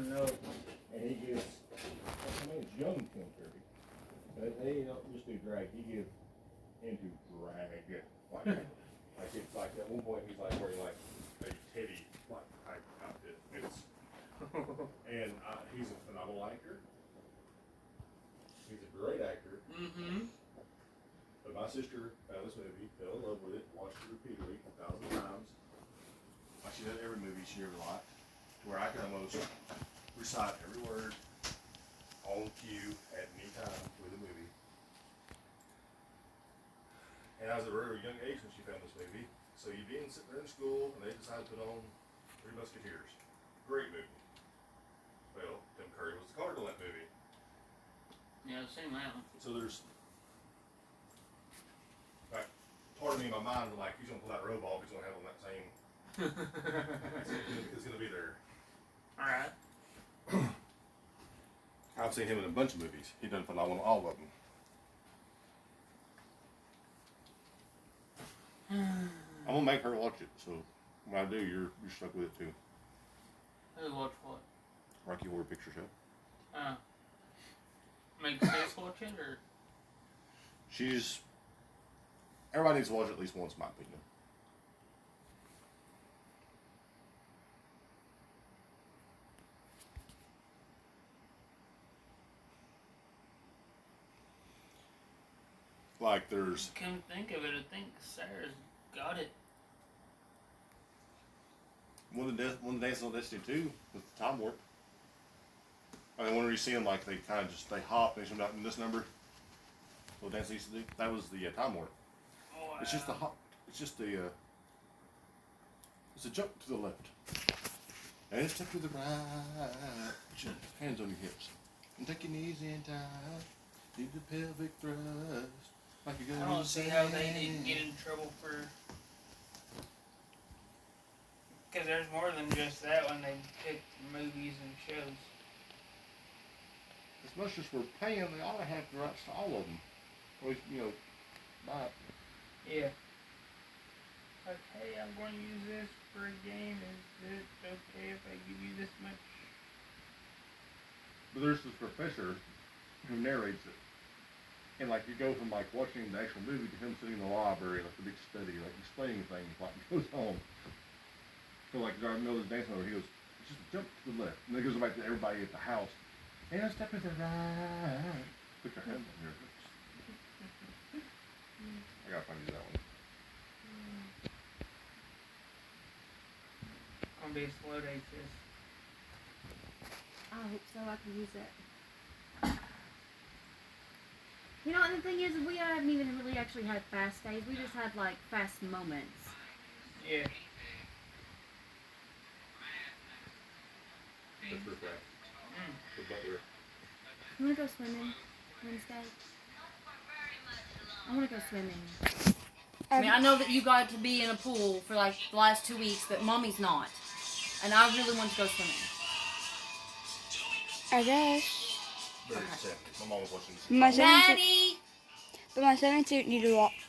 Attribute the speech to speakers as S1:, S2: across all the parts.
S1: No.
S2: And he gives, I mean, it's young Tim Curry. But he don't just do drag, he gives into drag. Like it's like at one point he's like wearing like a teddy like type outfit. And he's a phenomenal actor. He's a great actor.
S1: Mm-hmm.
S2: But my sister found this movie, fell in love with it, watched it repeatedly 1,000 times. Like she did every movie she ever liked, where I can almost recite every word on cue at any time with a movie. And I was at a very young age when she found this movie. So you'd be sitting there in school and they decided to put on Three Musketeers. Great movie. Well, Tim Curry was the Cardinal in that movie.
S1: Yeah, I've seen that one.
S2: So there's, like, part of me in my mind was like, he's gonna pull that robe off, he's gonna have on that same. It's gonna be there.
S1: Alright.
S2: I've seen him in a bunch of movies. He done phenomenal all of them. I'm gonna make her watch it, so when I do, you're stuck with it too.
S1: Who watch what?
S2: Rocky Horror Picture Show.
S1: Make sis watch it, or?
S2: Everybody needs to watch it at least once, in my opinion. Like there's.
S1: Come think of it, I think Sarah's got it.
S2: One of the Dances on Destiny 2 with the time warp. I mean, when you see them, like, they kind of just, they hop, and they come out in this number. What Dance used to do. That was the time warp.
S1: Wow.
S2: It's just the hop, it's just the, it's a jump to the left. And a step to the right. Put your hands on your hips. And take your knees in tight. Leave the pelvic thrust. Like you're
S1: I
S2: going
S1: don't see how they didn't get in trouble for... Because there's more than just that when they pick movies and shows.
S2: As much as we're paying, they ought to have the rights to all of them. Or, buy it.
S1: Yeah. Like, hey, I'm going to use this for a game. Is it okay if I give you this much?
S2: But there's this professor who narrates it. And, like, you go from, like, watching the actual movie to him sitting in the library, like, a big study, like, explaining things, like, goes on. So, like, I know this dance number, he goes, just jump to the left. And then it goes back to everybody at the house. And a step to the right. Put your hands on your hips. I gotta find you that one.
S1: Gonna be a slow day, sis.
S3: I hope so. I can use it. You know, and the thing is, we haven't even really actually had fast days. We just had, like, fast moments.
S1: Yeah.
S2: That's for that. The butler.
S3: You want to go swimming Wednesday? I want to go swimming. I mean, I know that you got to be in a pool for, like, the last 2 weeks, but Mommy's not. And I really want to go swimming.
S4: I guess.
S2: Very sad. My mom was watching this.
S4: My
S3: Daddy!
S4: But my swimming suit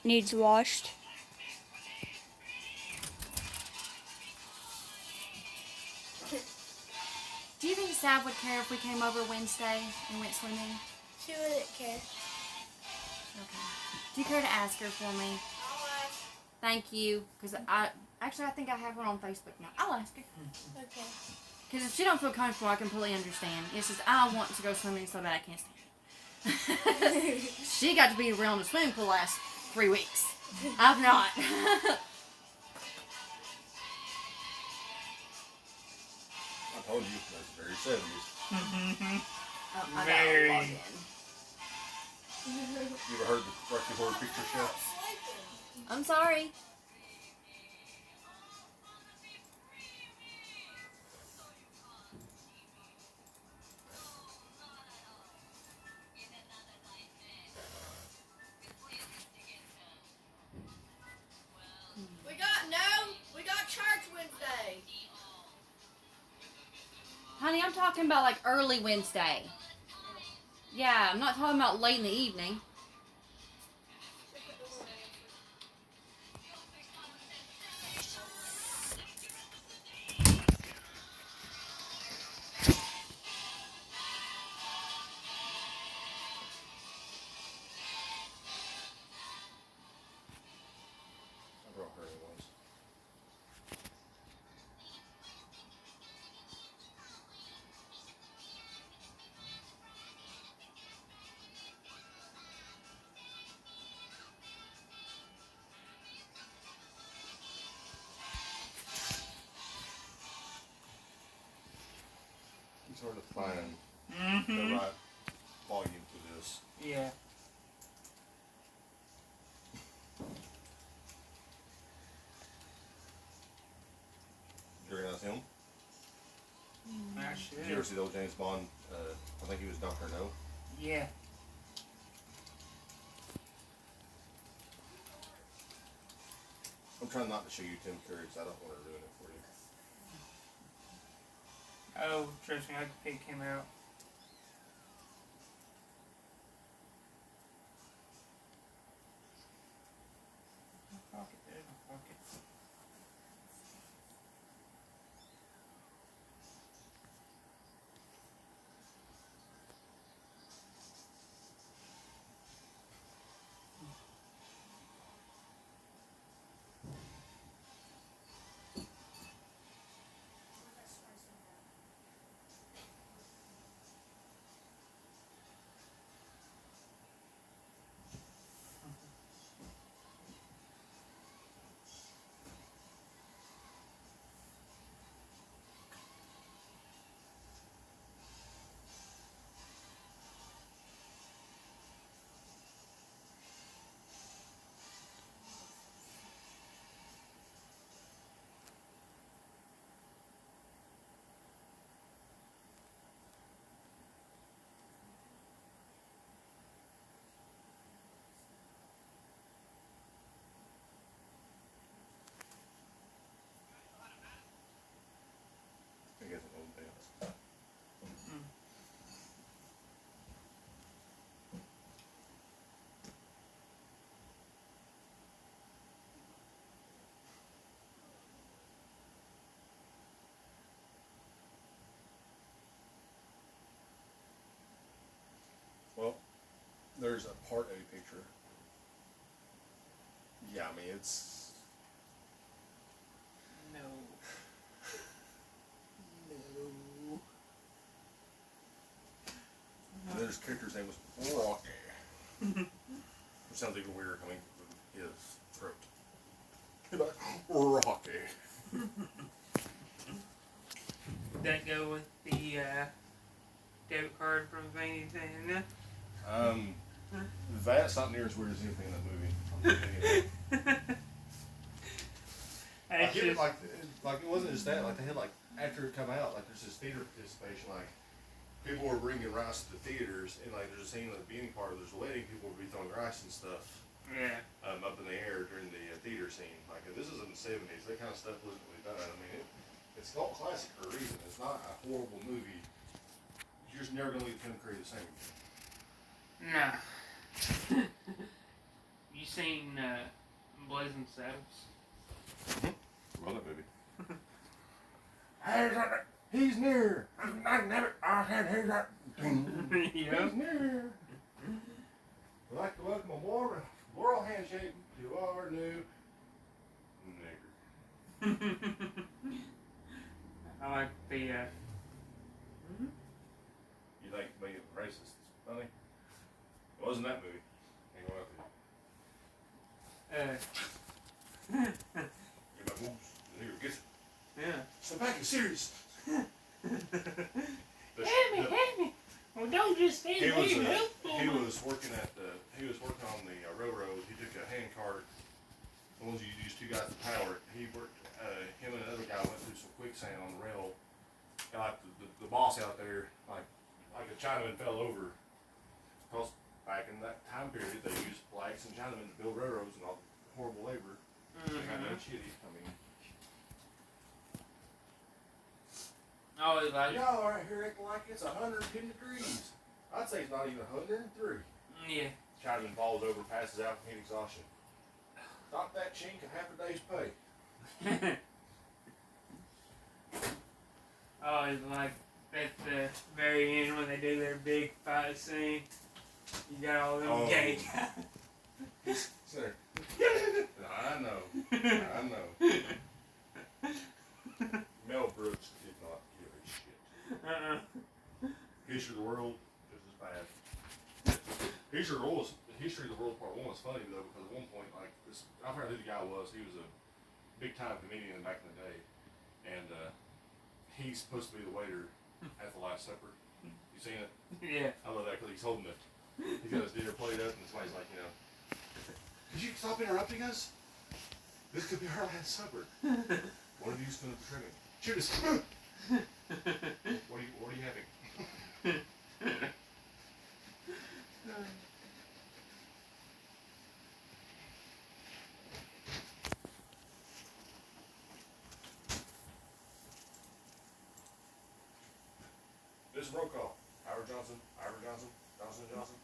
S4: needs washed.
S3: Do you think Sav would care if we came over Wednesday and went swimming?
S5: She wouldn't care.
S3: Okay. Do you care to ask her for me?
S5: I'll ask.
S3: Thank you. Because I think I have one on Facebook now. I'll ask her.
S5: Okay.
S3: Because if she don't feel comfortable, I completely understand. It's just I want to go swimming so bad I can't stand it. She got to be around the swimming pool last 3 weeks. I've not.
S2: I told you, that's very 70s.
S3: I
S1: Very.
S3: got
S2: You ever heard the Rocky Horror Picture Show?
S3: I'm sorry.
S5: We got church Wednesday.
S3: Honey, I'm talking about like early Wednesday. Yeah, I'm not talking about late in the evening.
S2: It's hard to find the
S1: Mm-hmm.
S2: right volume for this.
S1: Yeah.
S2: You recognize him?
S1: I
S2: Did you ever
S1: should.
S2: see the old James Bond? I think he was Dr. No.
S1: Yeah.
S2: I'm trying not to show you Tim Curry because I don't want to ruin it for you.
S1: Oh, trust me, I could pick him out. My pocket, there's my pocket.
S2: I guess an old dance. Well, there's a part A picture. Yeah, I mean, it's.
S1: No. No.
S2: And then his character's name was Rocky. Which sounds even weirder coming from his throat. He's like, Rocky.
S1: Would that go with the debit card from Veiny Santa?
S2: That's not near as weird as anything in that movie. I'm thinking of.
S1: That's
S2: Like it wasn't just that. Like they had like after it come out, like there's this theater participation. Like people were bringing rice to the theaters, and like there's a scene at the beginning part. There's a wedding. People would be throwing rice and stuff
S1: yeah.
S2: up in the air during the theater scene. Like this is in the '70s. That kind of stuff wasn't really done. I mean, it's called classic for a reason. It's not a horrible movie. You're just never gonna leave Tim Curry the same again.
S1: Nah. You seen Blazing Saddles?
S2: Love that movie. He's near. I never. I had heard that.
S1: Yeah.
S2: He's near. I'd like to welcome a world handshake to our new nigger.
S1: I like the.
S2: You think being racist is funny? It wasn't that movie. Ain't gonna have to. Get my moves. The nigger gets it.
S1: Yeah.
S2: So back in serious.
S1: Hit me! Well, don't just stand
S2: He was,
S1: there. Help
S2: he
S1: me.
S2: was working on the railroad. He took a hand cart. The ones you use two guys to power it. He worked. Him and another guy went through some quicksand on the rail. And like the boss out there, like a Chinaman fell over. Because back in that time period, they used blacks and Chinamen to build railroads and all the horrible labor. They got no shitty. I mean,
S1: Oh, it's like.
S2: y'all are out here acting like it's 110 degrees. I'd say it's not even 103.
S1: Yeah.
S2: Chinaman falls over, passes out from heat exhaustion. Knock that chink in half a day's pay.
S1: Oh, it's like at the very end when they do their big fight scene. You got all them
S2: Oh.
S1: gay guys.
S2: Sir. I know. Mel Brooks did not give a shit. History of the World, just as bad. History of the World Part 1 was funny though, because at one point, like, I forgot who the guy was. He was a big time comedian back in the day. And he's supposed to be the waiter at the last Last Supper? You seen it?
S1: Yeah.
S2: I love that because he's holding it. He's got his dinner plate up, and somebody's like, you know, could you stop interrupting us? This could be our last supper. One of you's going to betray me. Shoot us. What are you having? This is roll call. Howard Johnson, Johnson Johnson.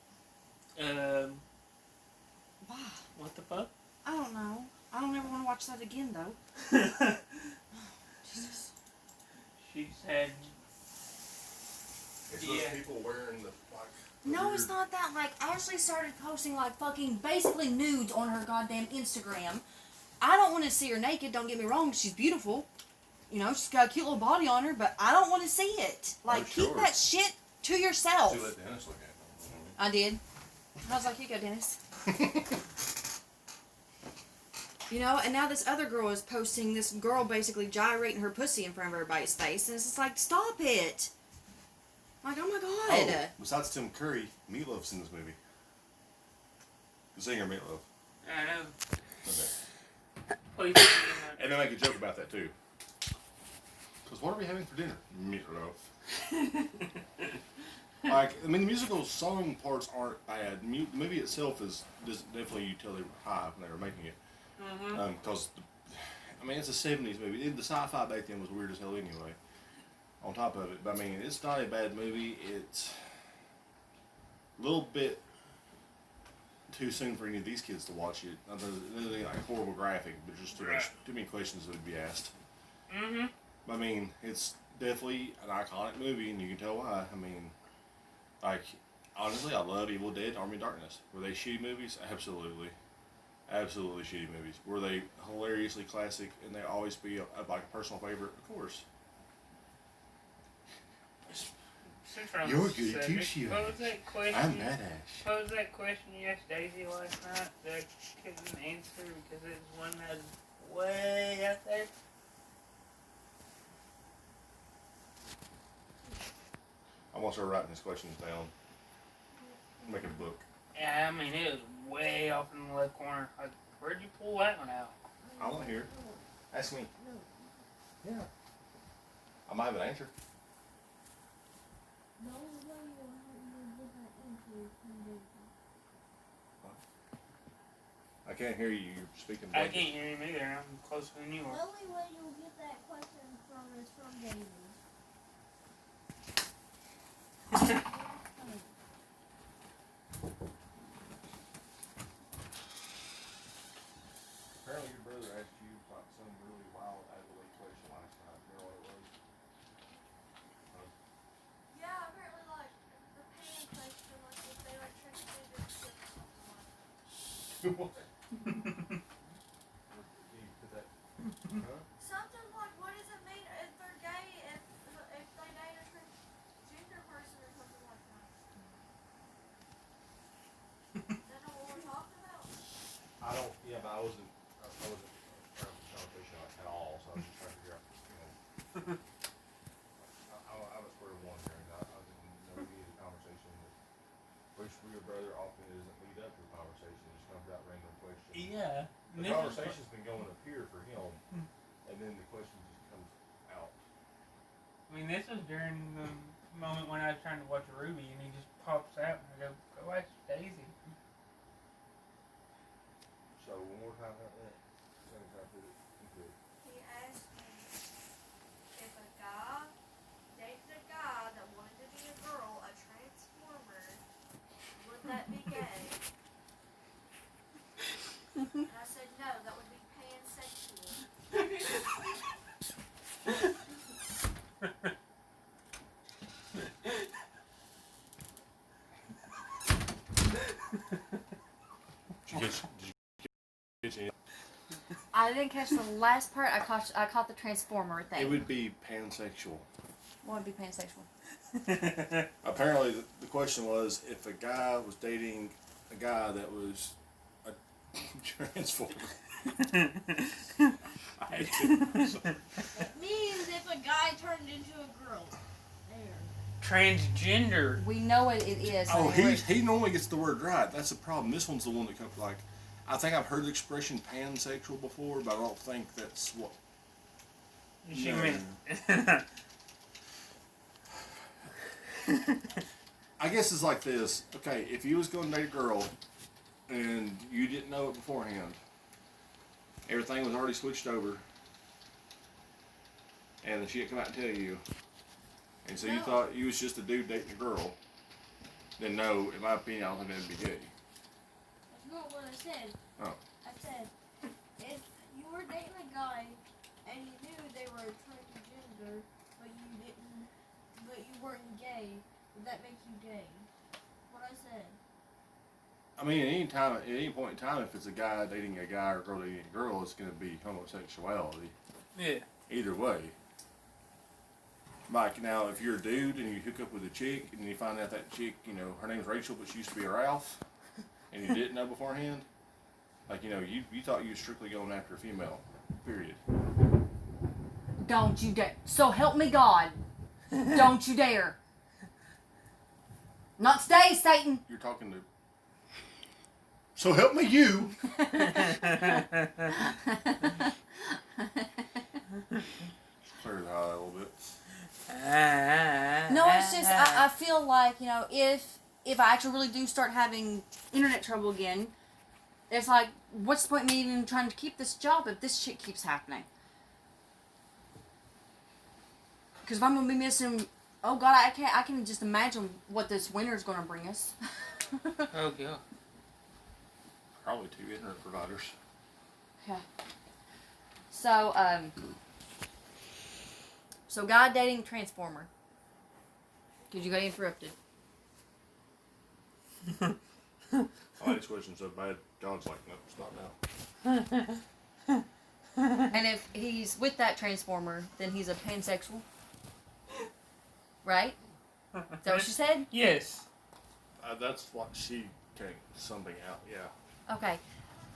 S3: Wow.
S1: What the fuck?
S3: I don't know. I don't ever want to watch that again, though. Jesus.
S1: She said,
S2: It's
S1: Yeah.
S2: those people wearing the like.
S3: No,
S2: weird-
S3: it's not that. Like, Ashley started posting, like, fucking basically nudes on her goddamn Instagram. I don't want to see her naked, don't get me wrong. She's beautiful. You know, she's got a cute little body on her, but I don't want to see it. Like, keep
S2: sure.
S3: that shit to yourself.
S2: She let Dennis look at them.
S3: I did. I was like, here you go, Dennis. You know, and now this other girl is posting this girl basically gyrating her pussy in front of everybody's face, and it's just like, stop it. Like, oh my god.
S2: Oh, besides Tim Curry, Meatloaf's in this movie. The singer Meatloaf.
S1: I know.
S2: Okay.
S1: What do you think?
S2: And they make a joke about that too. Because what are we having for dinner? Meatloaf. Like, I mean, the musical song parts aren't bad. The movie itself is definitely utility high when they were making it. Because, I mean, it's a 70s movie. The sci-fi back then was weird as hell anyway. On top of it. But, I mean, it's not a bad movie. It's a little bit too soon for any of these kids to watch it. Nothing like horrible graphic, but just too many questions that would be asked.
S1: Mm-hmm.
S2: I mean, it's definitely an iconic movie, and you can tell why. I mean, like, honestly, I love Evil Dead, Army of Darkness. Were they shitty movies? Absolutely. Absolutely shitty movies. Were they hilariously classic, and they always be like a personal favorite? Of course.
S1: Since we're on
S2: You're
S1: the
S2: good too,
S1: subject,
S2: Sheila.
S1: What was that question?
S2: I'm badass.
S1: What was that question you asked Daisy last night that I couldn't answer because it was one that was way out there?
S2: I want to start writing these questions down. Make a book.
S1: Yeah, I mean, it was way off in the left corner. Like, where'd you pull that one out?
S2: I want to hear. Ask me. Yeah. I might have an answer. I can't hear you. You're speaking.
S1: I can't hear him either. I'm closer than you
S5: The
S1: are.
S5: only way you'll get that question from is from Daisy.
S2: Apparently your brother asked you about some really wild Adelaide question last night. You know what it was?
S5: Yeah, apparently like the pan question, like if they like transmitted it or something like that.
S2: What? You put that? Huh?
S5: Something like, what does it mean if they're gay if they date a transgender person or something like that? Is that not what we're talking about?
S2: I don't. Yeah, but I wasn't around the conversation at all. So I was just trying to figure out. You know, I was square one here, and I didn't know we needed a conversation. Which your brother often doesn't lead up to a conversation. It just comes out random questions.
S1: Yeah.
S2: The conversation's been going up here for him, and then the question just comes out.
S1: I mean, this was during the moment when I was trying to watch Ruby, and he just pops out, and I go watch Daisy.
S2: So one more time about that. Same time put it into it.
S5: He asked me if a guy dated a guy that wanted to be a girl, a transformer, would that be gay? And I said no, that would be pansexual.
S2: Did you get any?
S3: I didn't catch the last part. I caught the Transformer thing.
S2: It would be pansexual.
S3: What would be pansexual?
S2: Apparently, the question was if a guy was dating a guy that was a transformer. I had to.
S5: It means if a guy turned into a girl. There.
S1: transgender.
S3: We know what it is.
S2: Oh,
S3: honey.
S2: he normally gets the word right. That's the problem. This one's the one that comes like. I think I've heard the expression pansexual before, but I don't think that's what.
S1: She
S2: No.
S1: meant.
S2: I guess it's like this. Okay, if you was going to date a girl, and you didn't know it beforehand, everything was already switched over, and then she didn't come out and tell you, and so you
S5: No.
S2: thought you was just a dude dating a girl, then no, in my opinion, I don't think that'd be gay.
S5: That's not what I said.
S2: Oh.
S5: I said, if you were dating a guy and you knew they were transgender, but you weren't gay, would that make you gay? What I said.
S2: I mean, at any point in time, if it's a guy dating a guy or a girl dating a girl, it's going to be homosexuality.
S1: Yeah.
S2: Either way. Like now, if you're a dude and you hook up with a chick and you find out that chick, you know, her name's Rachel, but she used to be a Ralph, and you didn't know beforehand, like, you know, you thought you were strictly going after a female, period.
S3: Don't you dare. So help me God. Don't you dare. Not today, Satan.
S2: You're talking to. So help me, you. Clear it out a little bit.
S3: No, it's just I feel like, you know, if I actually really do start having internet trouble again, it's like, what's the point in me even trying to keep this job if this shit keeps happening? Because if I'm gonna be missing, oh God, I can just imagine what this winter is gonna bring us.
S1: Oh god.
S2: Probably two internet providers.
S3: Yeah. So so guy dating Transformer. Because you got interrupted.
S2: I like this question so bad. God's like, no, stop now.
S3: And if he's with that Transformer, then he's a pansexual. Right? Is that what she said?
S1: Yes.
S2: That's what she came something out. Yeah.
S3: Okay.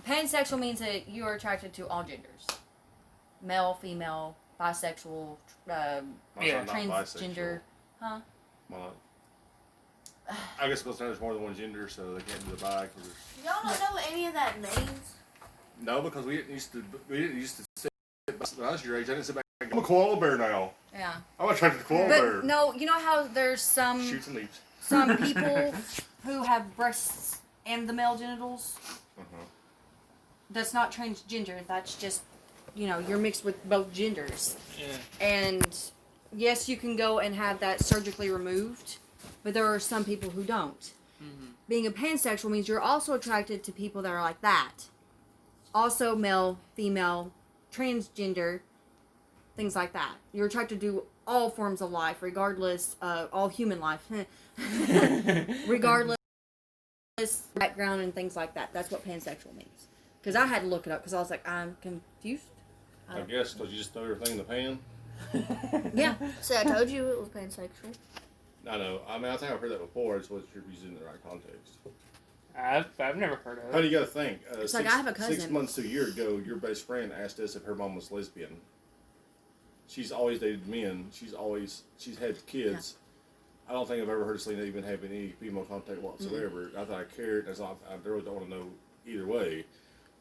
S3: Pansexual means that you are attracted to all genders. Male, female, bisexual,
S2: Why
S1: Yeah.
S2: is that not
S3: transgender.
S2: bisexual?
S3: Huh?
S2: Why not? I guess because there's more than one gender, so they can't do the bi. Cause
S5: Y'all don't know what any of that means?
S2: no, because we didn't used to sit. When I was your age, I didn't sit back. I'm a koala bear now.
S3: Yeah.
S2: I'm attracted to koala bear.
S3: But no, you know how there's
S2: Shoots and leaps.
S3: some people who have breasts and the male genitals? That's not transgender. That's just, you know, you're mixed with both genders.
S1: Yeah.
S3: And yes, you can go and have that surgically removed, but there are some people who don't.
S1: Mm-hmm.
S3: Being a pansexual means you're also attracted to people that are like that. Also male, female, transgender, things like that. You're attracted to all forms of life, regardless, all human life, regardless background and things like that. That's what pansexual means. Because I had to look it up because I was like, I'm confused.
S2: I guess because you just throw everything in the pan.
S3: Yeah.
S5: So I told you it was pansexual.
S2: I know. I mean, I think I've heard that before. It's what you're using in the right context.
S1: I've never heard of
S2: How
S1: it.
S2: do you got to think?
S3: It's like I have a
S2: 6
S3: cousin.
S2: months to a year ago, your best friend asked us if her mom was lesbian. She's always dated men. She's had kids. I don't think I've ever heard Selena even have any female contact whatsoever. I thought I cared. I really don't want to know either way.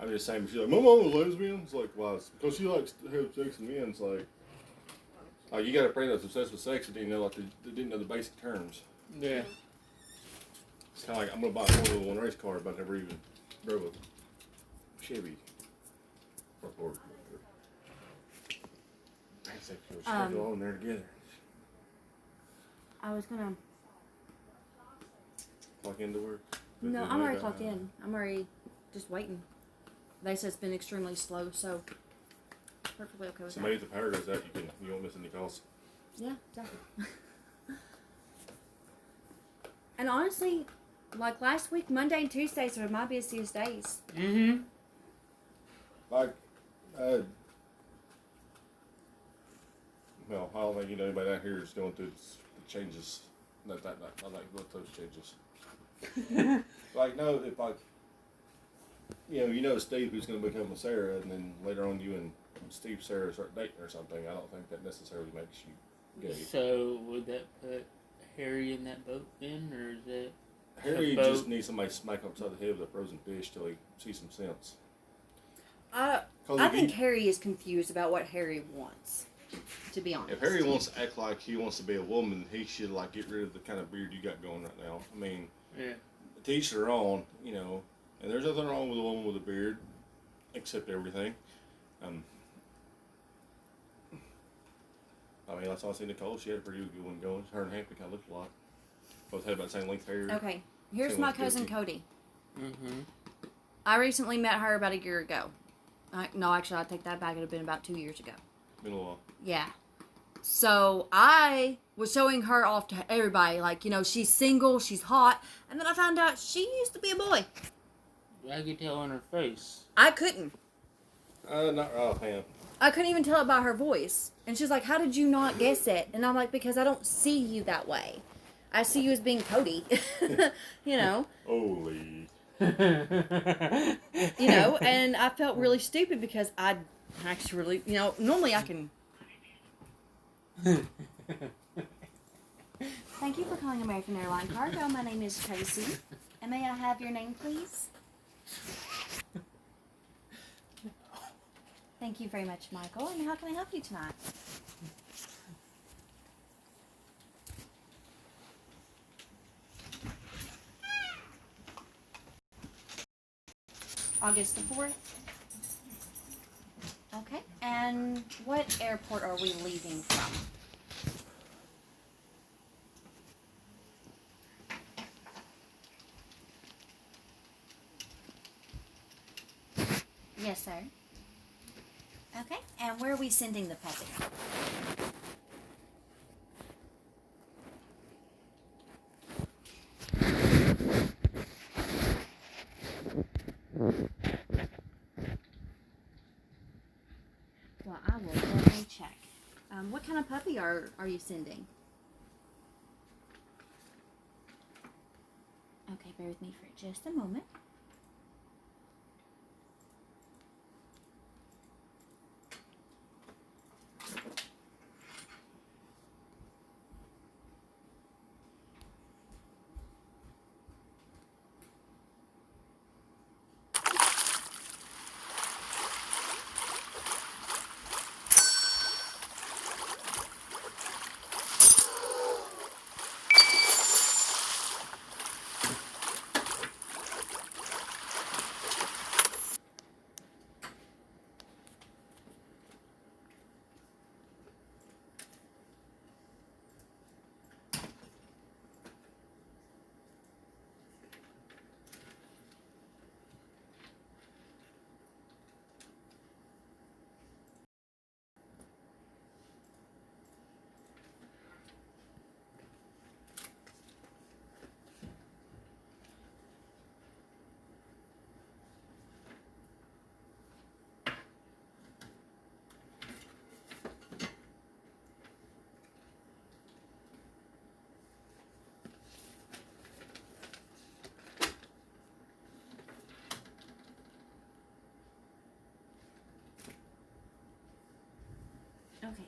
S2: I'm just saying, she's like, my mom was lesbian. It's like, well, it's because she likes to have sex with men. It's like, you got a friend that's obsessed with sex and didn't know didn't know the basic terms.
S1: Yeah.
S2: It's kind of like I'm gonna buy a Formula One race car, but I never even drove a Chevy. Or should go on there together.
S3: I was gonna.
S2: Clock into work.
S3: No, I'm already clocked in. I'm already just waiting. They said it's been extremely slow, so perfectly okay with
S2: So
S3: that.
S2: maybe if the power goes out, you won't miss any calls.
S3: Yeah, exactly. And honestly, like last week, Monday and Tuesdays are my busiest days.
S1: Mm-hmm.
S2: Like, well, I don't think anybody out here is going through the changes. I like what those changes. Like, no, if Steve who's going to become with Sarah, and then later on you and Steve, Sarah start dating or something. I don't think that necessarily makes you gay.
S1: So would that put Harry in that boat then, or is it?
S2: Harry
S1: A boat.
S2: just needs somebody to smack him upside the head with a frozen fish till he sees some sense.
S3: I
S2: 'Cause
S3: I
S2: if
S3: think
S2: he-
S3: Harry is confused about what Harry wants. To be honest.
S2: If Harry wants to act like he wants to be a woman, he should like get rid of the kind of beard you got going right now. I mean,
S1: Yeah.
S2: to each their own, you know. And there's nothing wrong with a woman with a beard, except everything. I mean, that's all I see Nicole. She had a pretty good one going. Her and Hampton kind of looked a lot. Both had about the same length hair.
S3: Okay, here's
S2: Same
S3: my
S2: with
S3: cousin
S2: Guilty.
S3: Cody.
S1: Mm-hmm.
S3: I recently met her about a year ago. No, actually, I take that back. It had been about 2 years ago.
S2: Been a while.
S3: Yeah. So I was showing her off to everybody, like, you know, she's single, she's hot, and then I found out she used to be a boy.
S1: I could tell on her face.
S3: I couldn't.
S2: Not offhand.
S3: I couldn't even tell it by her voice. And she's like, how did you not guess it? And I'm like, because I don't see you that way. I see you as being Cody. You know?
S2: Holy.
S3: You know, and I felt really stupid because I actually, you know, normally I can... Thank you for calling American Airline Cargo. My name is Tracy. And may I have your name, please? Thank you very much, Michael. And how can I help you tonight? August the 4th. Okay. And what airport are we leaving from? Yes, sir. Okay. And where are we sending the puppy? Well, I will definitely check. What kind of puppy are you sending? Okay, bear with me for just a moment. Okay,